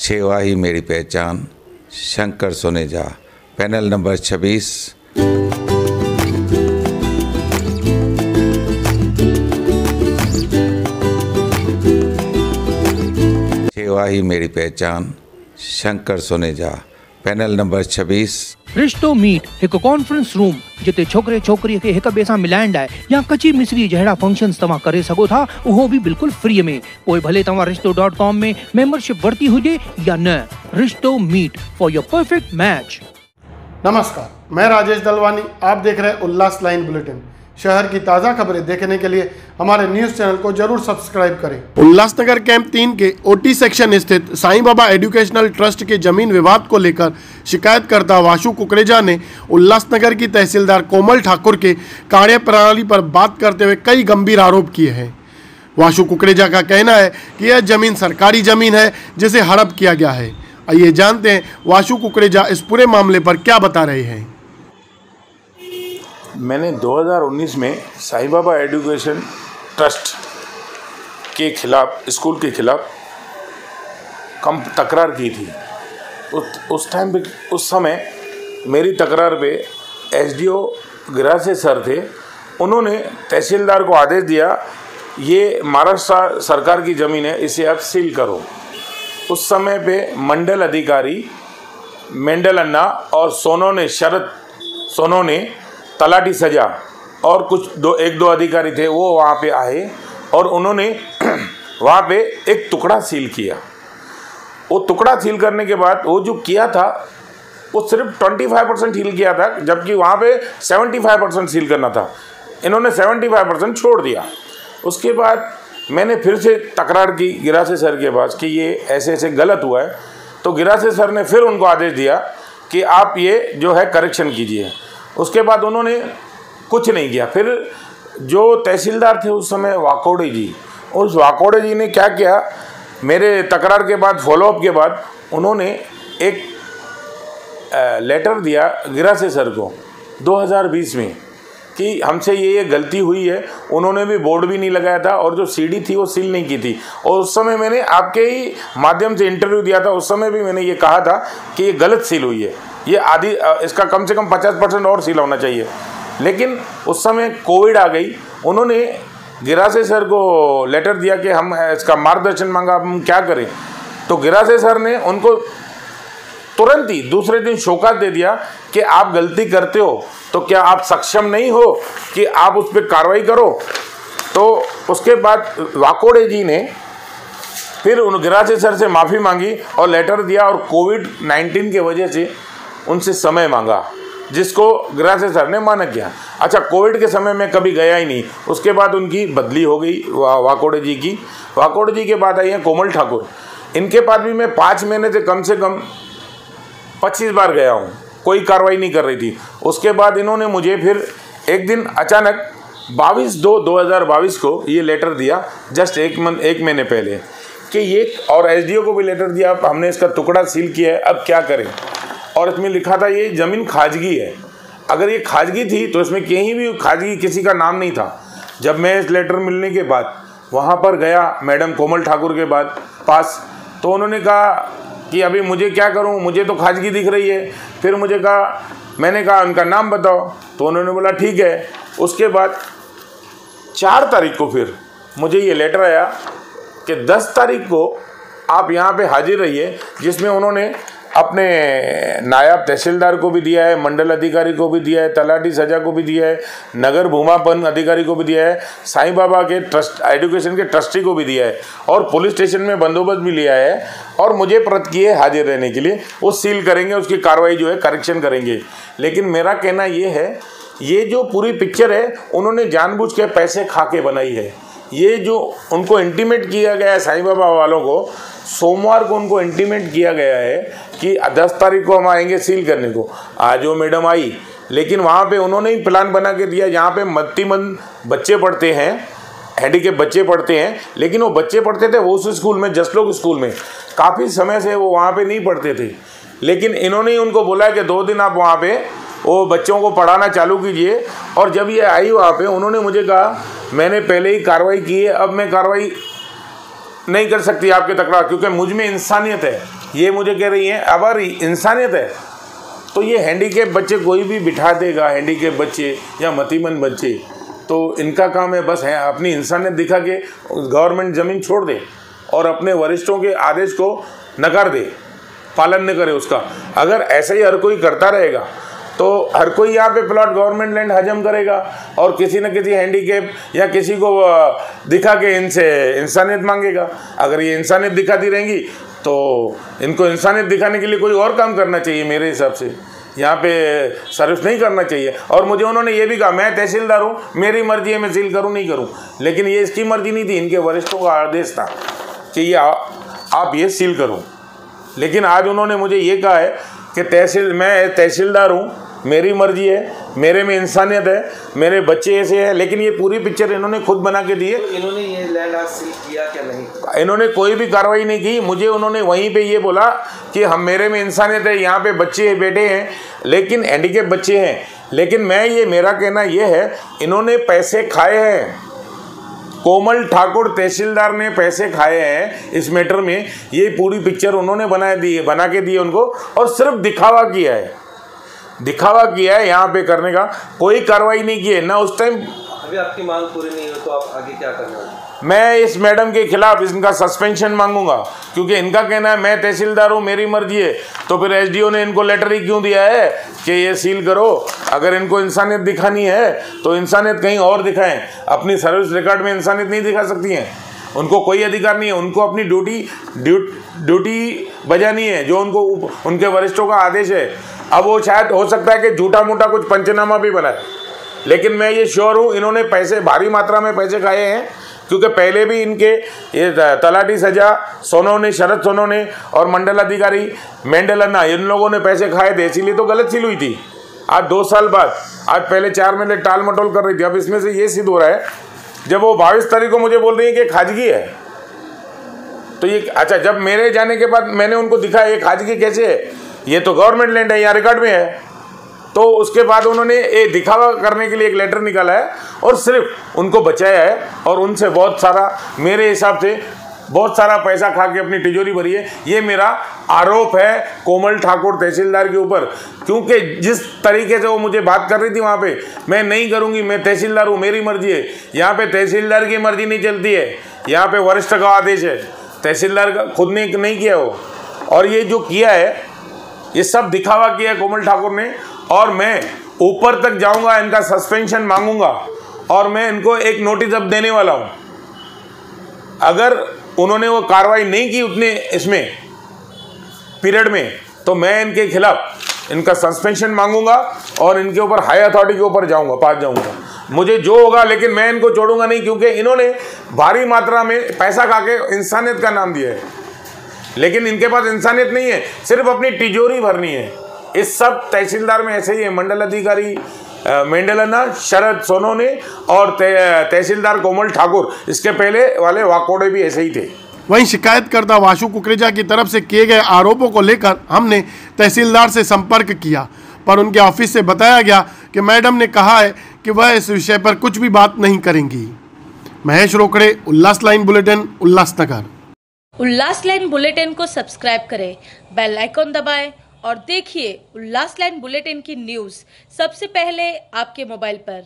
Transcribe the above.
सेवा ही मेरी पहचान, शंकर सोनेजा, पैनल नंबर 26। सेवा ही मेरी पहचान, शंकर सोनेजा, पैनल नंबर 26। रिश्तो मीट एक कॉन्फ्रेंस रूम जिते छोकरे छोकरी के एक बेसा मिलाइण लाइ या कची मिसरी जहिड़ा फंक्शन्स तव्हां करे सघो था, उहो भी बिल्कुल फ्री में। पोइ भले तव्हां रिश्तो.com में मेंबरशिप वरती हुजे या न। Rishto meet for your perfect match. नमस्कार, मैं राजेश दलवानी। आप देख रहे हैं उल्लास लाइन बुलेटिन। शहर की ताज़ा खबरें देखने के लिए हमारे न्यूज़ चैनल को जरूर सब्सक्राइब करें। उल्लासनगर कैंप 3 के ओटी सेक्शन स्थित साईं बाबा एजुकेशनल ट्रस्ट के जमीन विवाद को लेकर शिकायतकर्ता वाशु कुकरेजा ने उल्लासनगर की तहसीलदार कोमल ठाकुर के कार्यप्रणाली पर बात करते हुए कई गंभीर आरोप किए हैं। वाशु कुकरेजा का कहना है कि यह जमीन सरकारी जमीन है जिसे हड़प किया गया है। आइए जानते हैं वाशु कुकरेजा इस पूरे मामले पर क्या बता रहे हैं। मैंने 2019 में साईं बाबा एजुकेशन ट्रस्ट के खिलाफ, स्कूल के खिलाफ तकरार की थी। उस टाइम पे, उस समय मेरी तकरार पे एसडीओ गिरासे सर थे। उन्होंने तहसीलदार को आदेश दिया, ये महाराष्ट्र सरकार की ज़मीन है, इसे आप सील करो। उस समय पे मंडल अधिकारी मेंडल अन्ना और शरद सोनोने, तलाटी सजा और कुछ एक दो अधिकारी थे, वो वहाँ पे आए और उन्होंने वहाँ पे एक टुकड़ा सील किया। वो टुकड़ा सील करने के बाद वो जो किया था वो सिर्फ 25% सील किया था, जबकि वहाँ पे 75% सील करना था। इन्होंने 75% छोड़ दिया। उसके बाद मैंने फिर से तकरार की गिरासे सर के पास कि ये ऐसे ऐसे गलत हुआ है। तो गिरासे सर ने फिर उनको आदेश दिया कि आप ये जो है करेक्शन कीजिए। उसके बाद उन्होंने कुछ नहीं किया। फिर जो तहसीलदार थे उस समय वाकोड़े जी, उस वाकोड़े जी ने क्या किया, मेरे तकरार के बाद, फॉलोअप के बाद उन्होंने एक लेटर दिया गिरासे सर को 2020 में कि हमसे ये गलती हुई है। उन्होंने भी बोर्ड भी नहीं लगाया था और जो सीडी थी वो सील नहीं की थी। और उस समय मैंने आपके ही माध्यम से इंटरव्यू दिया था। उस समय भी मैंने ये कहा था कि ये गलत सील हुई है, ये आधी, इसका कम से कम 50% और सील होना चाहिए। लेकिन उस समय कोविड आ गई। उन्होंने गिरासे सर को लेटर दिया कि हम इसका मार्गदर्शन मांगा, हम क्या करें। तो गिरासे सर ने उनको तुरंत ही दूसरे दिन शोकाज दे दिया कि आप गलती करते हो तो क्या आप सक्षम नहीं हो कि आप उस पर कार्रवाई करो। तो उसके बाद वाकोड़े जी ने फिर उन गिरासे सर से माफ़ी मांगी और लेटर दिया और कोविड-19 की वजह से उनसे समय मांगा, जिसको गिरासे सर ने माना किया। अच्छा, कोविड के समय में कभी गया ही नहीं। उसके बाद उनकी बदली हो गई वाकोड़े जी की। वाकोड़े जी के बाद आई हैं कोमल ठाकुर। इनके पास भी मैं 5 महीने से कम 25 बार गया हूँ, कोई कार्रवाई नहीं कर रही थी। उसके बाद इन्होंने मुझे फिर एक दिन अचानक 22/2/2022 को ये लेटर दिया, जस्ट एक महीने पहले, कि ये, और एसडीओ को भी लेटर दिया, हमने इसका टुकड़ा सील किया है, अब क्या करें। और इसमें लिखा था ये ज़मीन खाजगी है। अगर ये खाजगी थी तो इसमें कहीं भी खाजगी किसी का नाम नहीं था। जब मैं इस लेटर मिलने के बाद वहाँ पर गया मैडम कोमल ठाकुर के पास, तो उन्होंने कहा कि अभी मुझे क्या करूं, मुझे तो खाजगी दिख रही है। फिर मैंने कहा उनका नाम बताओ, तो उन्होंने बोला ठीक है। उसके बाद 4 तारीख को फिर मुझे ये लेटर आया कि 10 तारीख को आप यहाँ पे हाजिर रहिए, जिसमें उन्होंने अपने नायब तहसीलदार को भी दिया है, मंडल अधिकारी को भी दिया है, तलाटी सजा को भी दिया है, नगर भूमापन अधिकारी को भी दिया है, साईं बाबा के ट्रस्ट एजुकेशन के ट्रस्टी को भी दिया है और पुलिस स्टेशन में बंदोबस्त भी लिया है और मुझे प्रत किए हाजिर रहने के लिए। वो सील करेंगे, उसकी कार्रवाई जो है करेक्शन करेंगे। लेकिन मेरा कहना ये है, ये जो पूरी पिक्चर है उन्होंने जानबूझ के पैसे खा के बनाई है। ये जो उनको इंटीमेट किया गया है साईं बाबा वालों को, सोमवार को उनको इंटीमेट किया गया है कि 10 तारीख को हम आएंगे सील करने को। आज वो मैडम आई, लेकिन वहाँ पे उन्होंने ही प्लान बना के दिया। यहाँ पे मत्तीमंद बच्चे पढ़ते हैं, हैंडीकेप बच्चे पढ़ते हैं, लेकिन वो बच्चे पढ़ते थे वो उस स्कूल में, जसलोक स्कूल में। काफ़ी समय से वो वहाँ पे नहीं पढ़ते थे, लेकिन इन्होंने ही उनको बोला कि 2 दिन आप वहाँ पे वो बच्चों को पढ़ाना चालू कीजिए। और जब ये आई वहाँ पे, उन्होंने मुझे कहा मैंने पहले ही कार्रवाई की है, अब मैं कार्रवाई नहीं कर सकती आपके तकरार, क्योंकि मुझ में इंसानियत है, ये मुझे कह रही हैं अगर इंसानियत है तो ये हैंडीकेप बच्चे कोई भी बिठा देगा, हैंडीकेप बच्चे या मतीमंद बच्चे, तो इनका काम है बस है अपनी इंसानियत दिखा के गवर्नमेंट ज़मीन छोड़ दे और अपने वरिष्ठों के आदेश को नकार दे, पालन न करे उसका। अगर ऐसा ही हर कोई करता रहेगा तो हर कोई यहाँ पे प्लॉट गवर्नमेंट लैंड हजम करेगा और किसी न किसी हैंडीकेप या किसी को दिखा के इनसे इंसानियत मांगेगा। अगर ये इंसानियत दिखाती रहेंगी तो इनको इंसानियत दिखाने के लिए कोई और काम करना चाहिए मेरे हिसाब से, यहाँ पे सर्विस नहीं करना चाहिए। और मुझे उन्होंने ये भी कहा मैं तहसीलदार हूँ, मेरी मर्जी है मैं सील करूँ नहीं करूँ, लेकिन ये इसकी मर्जी नहीं थी, इनके वरिष्ठों का आदेश था कि ये आप ये सील करो। लेकिन आज उन्होंने मुझे ये कहा है कि मैं तहसीलदार हूँ, मेरी मर्जी है, मेरे में इंसानियत है, मेरे बच्चे ऐसे हैं, लेकिन ये पूरी पिक्चर इन्होंने खुद बना के दी है। तो इन्होंने ये लैंड आज सील किया क्या नहीं? इन्होंने कोई भी कार्रवाई नहीं की। मुझे उन्होंने वहीं पे ये बोला कि हम मेरे में इंसानियत है, यहाँ पे बच्चे बेटे हैं लेकिन हैंडीकेप बच्चे हैं, लेकिन मेरा कहना ये है इन्होंने पैसे खाए हैं, कोमल ठाकुर तहसीलदार ने पैसे खाए हैं इस मैटर में। ये पूरी पिक्चर उन्होंने बना के दी उनको और सिर्फ दिखावा किया है यहाँ पे करने का, कोई कार्रवाई नहीं की है ना उस टाइम। अभी आपकी मांग पूरी नहीं हो तो आप आगे क्या करना है? मैं इस मैडम के खिलाफ इनका सस्पेंशन मांगूंगा, क्योंकि इनका कहना है मैं तहसीलदार हूँ, मेरी मर्जी है, तो फिर एसडीओ ने इनको लेटर ही क्यों दिया है कि ये सील करो? अगर इनको इंसानियत दिखानी है तो इंसानियत कहीं और दिखाएं, अपनी सर्विस रिकॉर्ड में इंसानियत नहीं दिखा सकती हैं। उनको कोई अधिकार नहीं है, उनको अपनी ड्यूटी बजानी है जो उनके वरिष्ठों का आदेश है। अब वो शायद हो सकता है कि झूठा मूठा कुछ पंचनामा भी बनाए, लेकिन मैं ये श्योर हूँ इन्होंने पैसे भारी मात्रा में पैसे खाए हैं, क्योंकि पहले भी इनके ये तलाटी सजा सोनोने, शरद सोनोने और मंडल अधिकारी मेंडलन्ना, इन लोगों ने पैसे खाए थे, इसीलिए तो गलत सील हुई थी। आज 2 साल बाद, आज पहले 4 महीने टाल मटोल कर रही थी, अब इसमें से ये सिद्ध हो रहा है जब वो 22 तारीख को मुझे बोल रही है कि खाजगी है। तो ये अच्छा, जब मेरे जाने के बाद मैंने उनको दिखाया ये खाजगी कैसे है, ये तो गवर्नमेंट लैंड है, यहाँ रिकॉर्ड में है। तो उसके बाद उन्होंने ये दिखावा करने के लिए एक लेटर निकाला है और सिर्फ उनको बचाया है और उनसे बहुत सारा, मेरे हिसाब से बहुत सारा पैसा खा के अपनी तिजोरी भरी है। ये मेरा आरोप है कोमल ठाकुर तहसीलदार के ऊपर, क्योंकि जिस तरीके से वो मुझे बात कर रही थी वहाँ पे, मैं नहीं करूँगी, मैं तहसीलदार हूँ, मेरी मर्जी है। यहाँ पे तहसीलदार की मर्जी नहीं चलती है, यहाँ पे वरिष्ठ का आदेश है, तहसीलदार का खुद ने नहीं किया वो। और ये जो किया है ये सब दिखावा किया है कोमल ठाकुर ने, और मैं ऊपर तक जाऊंगा, इनका सस्पेंशन मांगूंगा और मैं इनको एक नोटिस अब देने वाला हूं। अगर उन्होंने वो कार्रवाई नहीं की उतने इसमें पीरियड में, तो मैं इनके खिलाफ इनका सस्पेंशन मांगूंगा और इनके ऊपर हाई अथॉरिटी के ऊपर पास जाऊंगा, मुझे जो होगा, लेकिन मैं इनको छोड़ूंगा नहीं, क्योंकि इन्होंने भारी मात्रा में पैसा खा के इंसानियत का नाम दिया है, लेकिन इनके पास इंसानियत नहीं है, सिर्फ अपनी तिजोरी भरनी है। इस सब तहसीलदार में ऐसे ही है, मंडल अधिकारी मेंडलन्ना, शरद सोनोने और तहसीलदार कोमल ठाकुर, इसके पहले वाले वाकोड़े भी ऐसे ही थे। वहीं शिकायतकर्ता वाशु कुकरेजा की तरफ से किए गए आरोपों को लेकर हमने तहसीलदार से संपर्क किया, पर उनके ऑफिस से बताया गया कि मैडम ने कहा है कि वह इस विषय पर कुछ भी बात नहीं करेंगी। महेश रोकड़े, उल्लास लाइन बुलेटिन, उल्लासनगर। उल्लास लाइन बुलेटिन को सब्सक्राइब करें, बेल आइकॉन दबाएं और देखिए उल्लास लाइन बुलेटिन की न्यूज़ सबसे पहले आपके मोबाइल पर।